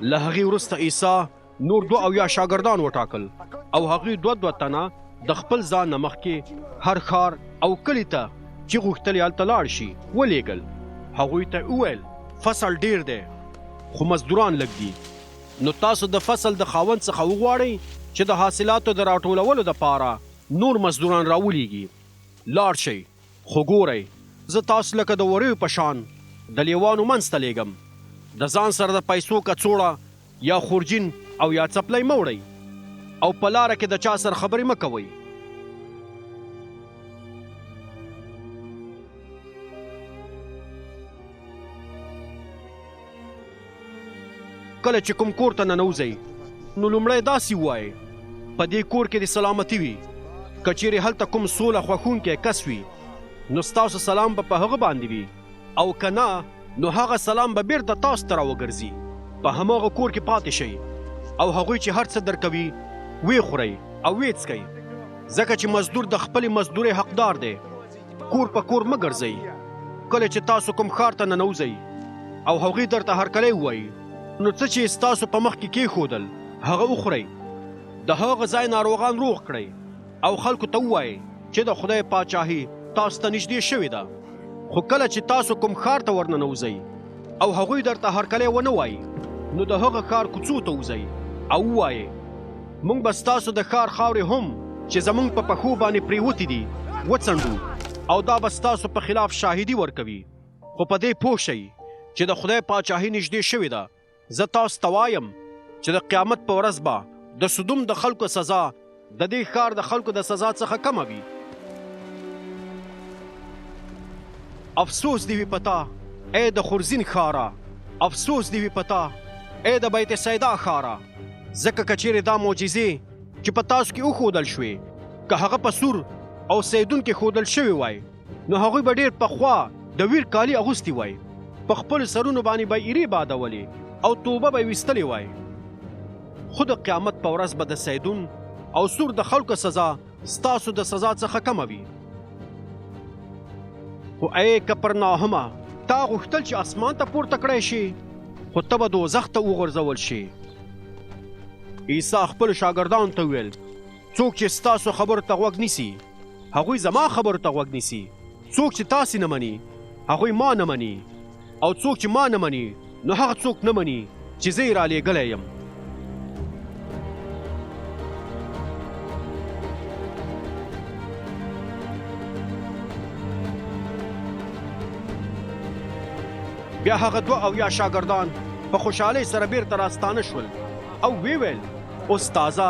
له هغې وروسته عیسی نور 2 شاګردان وټاکل او هغوی 2 تنه د خپل ځان نه مخکې هر ښار او کلي ته چې غوښتل یې هلته لاړ شي ولېږل. هغوی ته وویل فصل ډېر دی خو مزدوران لږ دي، نو تاسو د فصل د خاوند څخه وغواړئ چې د حاصلاتو د راټولولو دپاره نور مزدوران راولېږي. لاړ شئ، خو ګورئ زه تاسو لکه د وریو په شان د لیوانو منځ ته لیږم. د ځان سره د پیسو کڅوړه یا خورجین او یا څپلۍ مه وړئ او په لاره کې د چا سره خبرې مه کوئ. کله چې کوم کور ته ننوځئ نو لومړی داسې ووایئ په دې کور کې د سلامتي وي. که چیرې هلته کوم سوله خوښونکی کس وي نو ستاسو سلام به په هغه باندې وي، او که نه نو هغه سلام به بیرته تاسو ته راوګرځي. په هماغه کور کې پاتې شئ او هغوی چې هر څه درکوي ویې خورئ او ویې څکئ، ځکه چې مزدور د خپلې مزدورۍ حقدار دی. کور په کور مه ګرځئ. کله چې تاسو کوم ښار ته ننوځئ او هغوی درته هرکلی ووایي نو څه چې ستاسو په مخ کې کېښودل هغه وخورئ. د هغه ځای ناروغان روغ کړئ او خلکو ته ووایئ چې د خدای پاچاهي تاسو ته نږدې شوې ده. خو کله چې تاسو کوم ښار ته ورننوځئ او هغوی درته هرکلی ونه وایي نو د هغه ښار کوڅو ته وځئ او ووایئ موږ به ستاسو د ښار خاورې هم چې زموږ په پښو باندې پرېوتې دي وڅنډو، او دا به ستاسو په خلاف شاهدي ورکوي. خو په دې پوه شئ چې د خدای پاچاهي نږدې شوې ده. زه تاسو ته وایم چې د قیامت په ورځ به د سدوم د خلکو سزا د دې ښار د خلکو د سزا څخه کمه وي. افسوس دی وي پتا ای د خورزین ښاره، افسوس دی وي پتا ای د بیت سیدا ښاره، ځکه که چیرې دا معجزې چې په تاسو کې وښودل شوې که هغه په سور او سیدون کې ښودل شوې وای نو هغوی به ډېر پخوا د ویر کالي اغوستي وای، په خپلو سرونو باندې به ایرې بادولې او توبه به یې ویستلې وای. خو د قیامت په ورځ به د سیدون او سور د خلکو سزا ستاسو د سزا څخه کمه وي. خو ای کپرناهمه تا غوښتل چې اسمان ته پورته کړی شي خو ته به دوزخ ته وغورځول شي. عیسی خپلو شاګردانو ته وویل څوک چې ستاسو خبرو ته غوږ نیسي هغوی زما خبرو ته غوږ نیسي. څوک چې تاسې نه مني هغوی ما نه مني، او څوک چې ما نه مني نو هغه څوک نه مني چې زه یې رالیږلی یم. بیا هغه 2 شاګردان په خوشحالۍ سره بیرته راستانه شول او ویل استاذه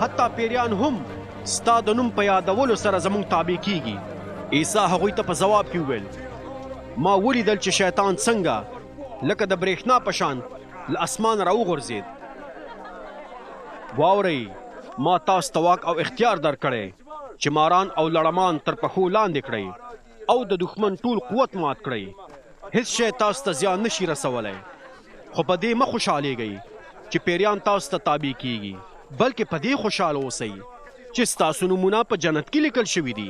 حتی پیریان هم ستا د نوم په یادولو سره زموږ تابع کیږي. عیسی هغوی ته په ځواب کې وویل ما ولیدل چې شیطان څنګه لکه د برېښنا په شان له اسمانه راوغورځېد. واورئ ما تاسو ته واک او اختیار درکړی چې ماران او لړمان تر پښو لاندې کړئ او د دښمن ټول قوت مات کړئ. هیڅ شی تاسو ته زیان نشي رسولی. خو په دې مه خوشحالېږئ چې پیریان تاسو ته تابع کیږي، بلکې په دې خوشحاله اوسئ چې ستاسو نومونه په جنت کې لیکل شوي دي.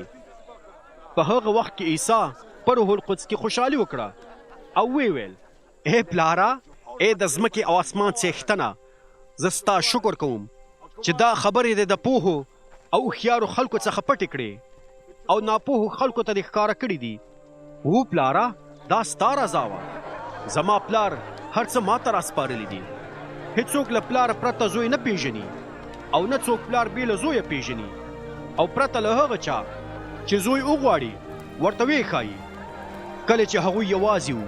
په هغه وخت کې عیسی په روح القدس کې خوشحالي وکړه او ویل ای پلاره ای د ځمکې او اسمان څښتنه زه ستا شکر کوم چې دا خبرې دې د پوهو او هوښیارو خلکو څخه پټې کړې او ناپوهو خلکو ته دې ښکاره کړي دي. و پلاره دا ستا رضا وه. زما پلار هر څه ما ته راسپارلي دي. هیڅوک له پلاره پرته زوی نه پیژني او نه څوک پلار بې له زویه پیژني، او پرته له هغه چا چې زوی وغواړي ورته ویې ښایي. کله چې هغوی یوازې وو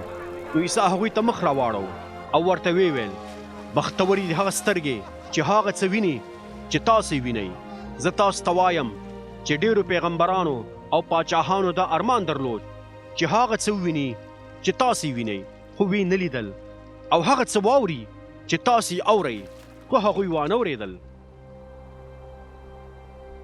نو عیسی هغوی ته مخ راواړو او ورته ویې ویل بختوري دي هغه سترګې چې هغه څه ویني چې تاسو یې وینئ. زه تاسو ته وایم چې ډېرو پیغمبرانو او پاچاهانو دا ارمان درلود چې هغه څه وویني چې تاسو یې وینئ خو ویې نه لیدل، او هغه څه واوري چې تاسو یې اورئ خو هغوی وانه اورېدل.